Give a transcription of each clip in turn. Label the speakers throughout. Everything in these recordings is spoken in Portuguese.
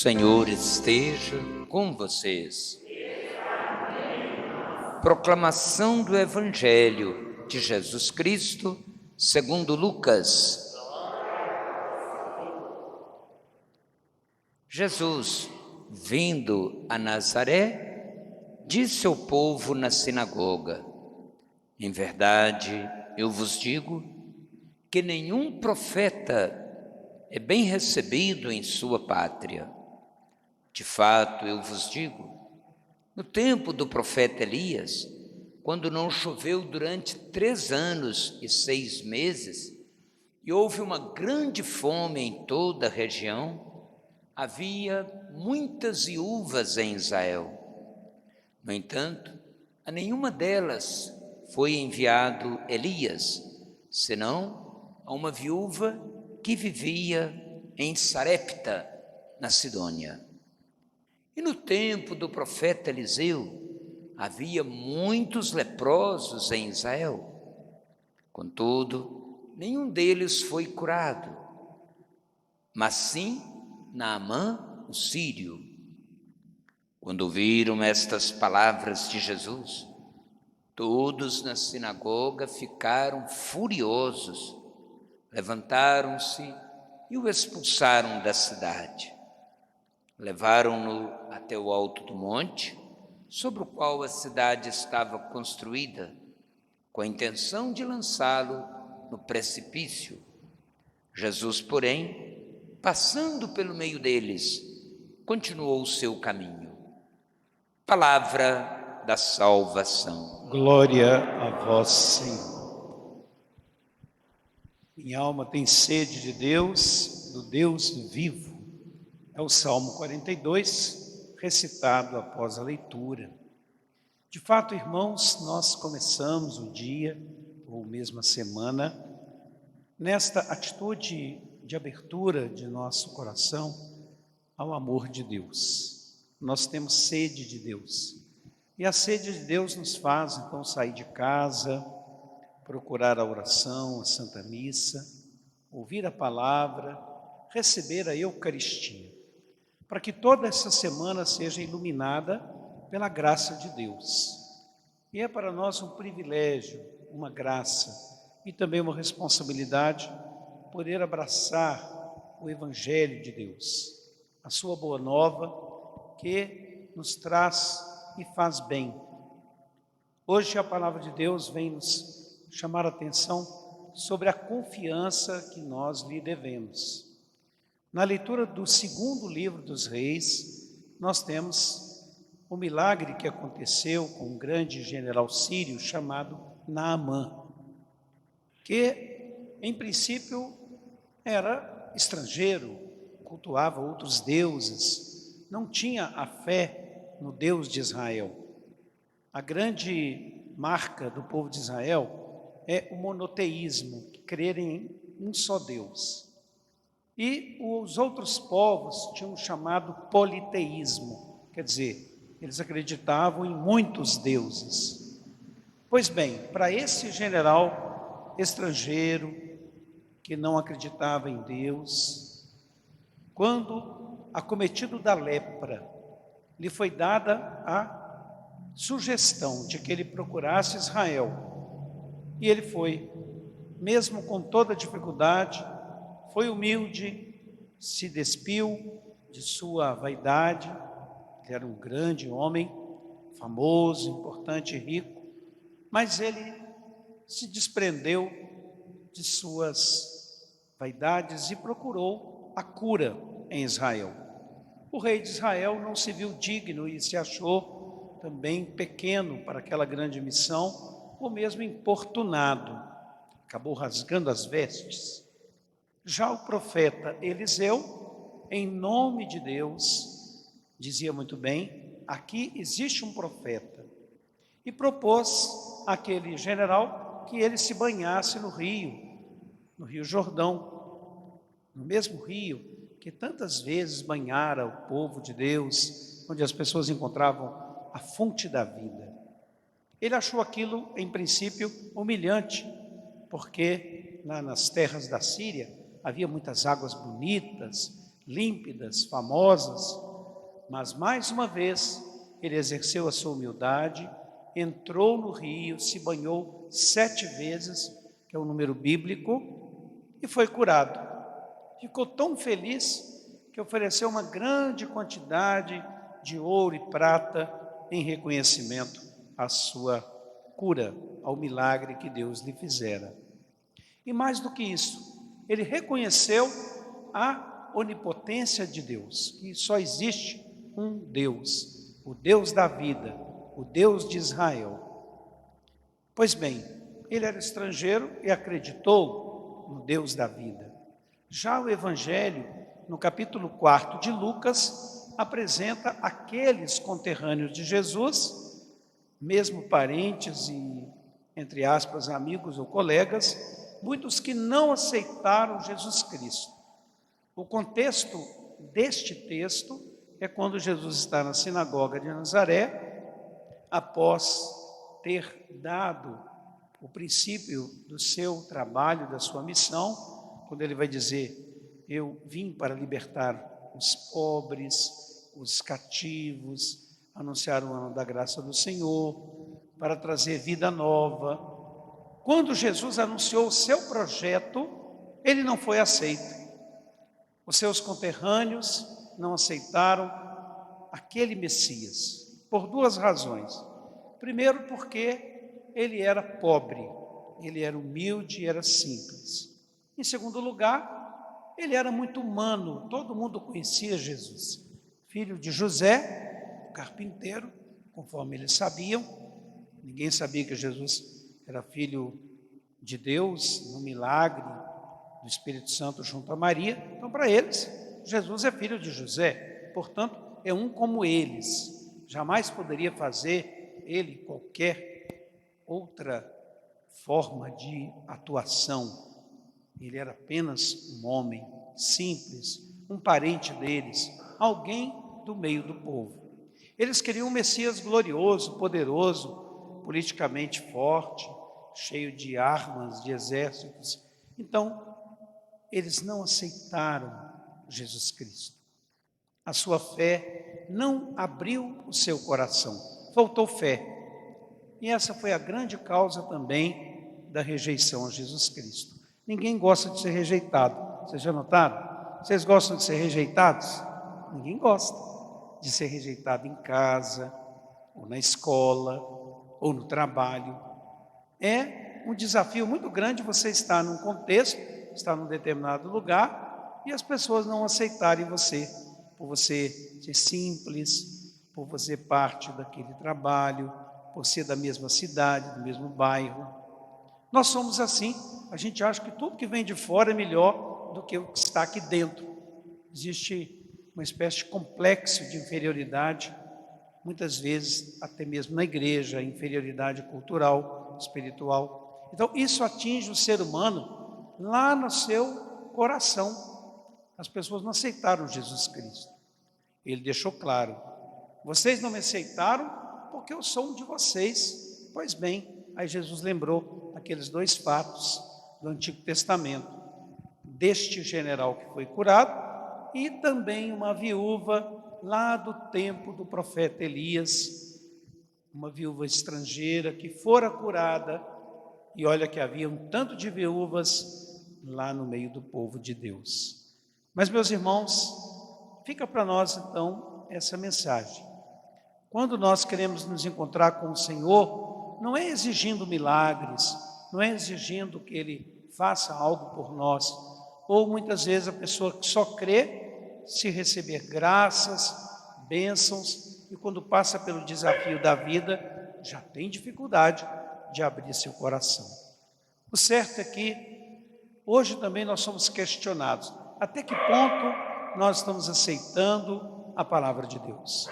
Speaker 1: Senhor esteja com vocês. Proclamação do Evangelho de Jesus Cristo, segundo Lucas. Jesus, vindo a Nazaré, disse ao povo na sinagoga: em verdade, eu vos digo que nenhum profeta é bem recebido em sua pátria. De fato, eu vos digo, no tempo do profeta Elias, quando não choveu durante 3 anos e 6 meses, e houve uma grande fome em toda a região, havia muitas viúvas em Israel. No entanto, a nenhuma delas foi enviado Elias, senão a uma viúva que vivia em Sarepta, na Sidônia. E no tempo do profeta Eliseu, havia muitos leprosos em Israel. Contudo, nenhum deles foi curado, mas sim Naamã, o sírio. Quando ouviram estas palavras de Jesus, todos na sinagoga ficaram furiosos, levantaram-se e o expulsaram da cidade. Levaram-no até o alto do monte, sobre o qual a cidade estava construída, com a intenção de lançá-lo no precipício. Jesus, porém, passando pelo meio deles, continuou o seu caminho. Palavra da salvação.
Speaker 2: Glória a vós, Senhor. Minha alma tem sede de Deus, do Deus vivo. É o Salmo 42, recitado após a leitura. De fato, irmãos, nós começamos o dia, ou mesmo a semana, nesta atitude de abertura de nosso coração ao amor de Deus. Nós temos sede de Deus. E a sede de Deus nos faz, então, sair de casa, procurar a oração, a Santa Missa, ouvir a palavra, receber a Eucaristia, para que toda essa semana seja iluminada pela graça de Deus. E é para nós um privilégio, uma graça e também uma responsabilidade poder abraçar o Evangelho de Deus, a sua boa nova que nos traz e faz bem. Hoje a palavra de Deus vem nos chamar a atenção sobre a confiança que nós lhe devemos. Na leitura do segundo livro dos Reis, nós temos o milagre que aconteceu com um grande general sírio chamado Naamã, que em princípio era estrangeiro, cultuava outros deuses, não tinha a fé no Deus de Israel. A grande marca do povo de Israel é o monoteísmo, crer em um só Deus. E os outros povos tinham chamado politeísmo, quer dizer, eles acreditavam em muitos deuses. Pois bem, para esse general estrangeiro que não acreditava em Deus, quando acometido da lepra, lhe foi dada a sugestão de que ele procurasse Israel. E ele foi, mesmo com toda dificuldade, foi humilde, se despiu de sua vaidade. Ele era um grande homem, famoso, importante e rico, mas ele se desprendeu de suas vaidades e procurou a cura em Israel. O rei de Israel não se viu digno e se achou também pequeno para aquela grande missão, ou mesmo importunado, acabou rasgando as vestes. Já o profeta Eliseu, em nome de Deus, dizia muito bem: aqui existe um profeta, e propôs àquele general que ele se banhasse no Rio Jordão, no mesmo rio que tantas vezes banhara o povo de Deus, onde as pessoas encontravam a fonte da vida. Ele achou aquilo, em princípio, humilhante, porque nas terras da Síria havia muitas águas bonitas, límpidas, famosas, mas mais uma vez ele exerceu a sua humildade, entrou no rio, se banhou 7 vezes, que é o número bíblico, e foi curado. Ficou tão feliz que ofereceu uma grande quantidade de ouro e prata em reconhecimento à sua cura, ao milagre que Deus lhe fizera. E mais do que isso, ele reconheceu a onipotência de Deus, que só existe um Deus, o Deus da vida, o Deus de Israel. Pois bem, ele era estrangeiro e acreditou no Deus da vida. Já o Evangelho, no capítulo 4 de Lucas, apresenta aqueles conterrâneos de Jesus, mesmo parentes e, entre aspas, amigos ou colegas, muitos que não aceitaram Jesus Cristo. O contexto deste texto é quando Jesus está na sinagoga de Nazaré, após ter dado o princípio do seu trabalho, da sua missão, quando ele vai dizer: eu vim para libertar os pobres, os cativos, anunciar o ano da graça do Senhor, para trazer vida nova. Quando Jesus anunciou o seu projeto, ele não foi aceito. Os seus conterrâneos não aceitaram aquele Messias, por 2 razões. Primeiro, porque ele era pobre, ele era humilde e era simples. Em segundo lugar, ele era muito humano, todo mundo conhecia Jesus. Filho de José, o carpinteiro, conforme eles sabiam. Ninguém sabia que Jesus era filho de Deus, no milagre do Espírito Santo junto a Maria. Então, para eles, Jesus é filho de José, portanto, é um como eles. Jamais poderia fazer ele qualquer outra forma de atuação. Ele era apenas um homem simples, um parente deles, alguém do meio do povo. Eles queriam um Messias glorioso, poderoso, politicamente forte, cheio de armas, de exércitos. Então, eles não aceitaram Jesus Cristo. A sua fé não abriu o seu coração, faltou fé. E essa foi a grande causa também da rejeição a Jesus Cristo. Ninguém gosta de ser rejeitado. Vocês já notaram? Vocês gostam de ser rejeitados? Ninguém gosta de ser rejeitado em casa, ou na escola, ou no trabalho. É um desafio muito grande você estar num contexto, estar num determinado lugar, e as pessoas não aceitarem você, por você ser simples, por fazer parte daquele trabalho, por ser da mesma cidade, do mesmo bairro. Nós somos assim, a gente acha que tudo que vem de fora é melhor do que o que está aqui dentro. Existe uma espécie de complexo de inferioridade, muitas vezes até mesmo na igreja, inferioridade cultural, espiritual. Então isso atinge o ser humano lá no seu coração. As pessoas não aceitaram Jesus Cristo. Ele deixou claro: vocês não me aceitaram porque eu sou um de vocês. Pois bem, aí Jesus lembrou aqueles 2 fatos do Antigo Testamento, deste general que foi curado e também uma viúva lá do tempo do profeta Elias, uma viúva estrangeira que fora curada. E olha que havia um tanto de viúvas lá no meio do povo de Deus. Mas, meus irmãos, fica para nós então essa mensagem. Quando nós queremos nos encontrar com o Senhor, não é exigindo milagres, não é exigindo que Ele faça algo por nós, ou muitas vezes a pessoa que só crê se receber graças, bênçãos, e quando passa pelo desafio da vida, já tem dificuldade de abrir seu coração. O certo é que hoje também nós somos questionados: até que ponto nós estamos aceitando a palavra de Deus?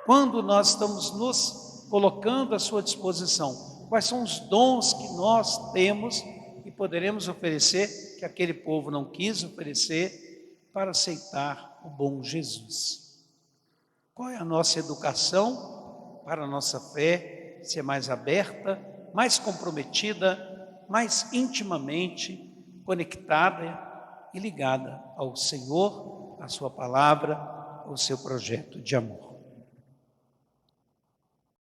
Speaker 2: Quando nós estamos nos colocando à sua disposição, quais são os dons que nós temos e poderemos oferecer, que aquele povo não quis oferecer, para aceitar o bom Jesus? Qual é a nossa educação para a nossa fé ser mais aberta, mais comprometida, mais intimamente conectada e ligada ao Senhor, a sua palavra, o seu projeto de amor.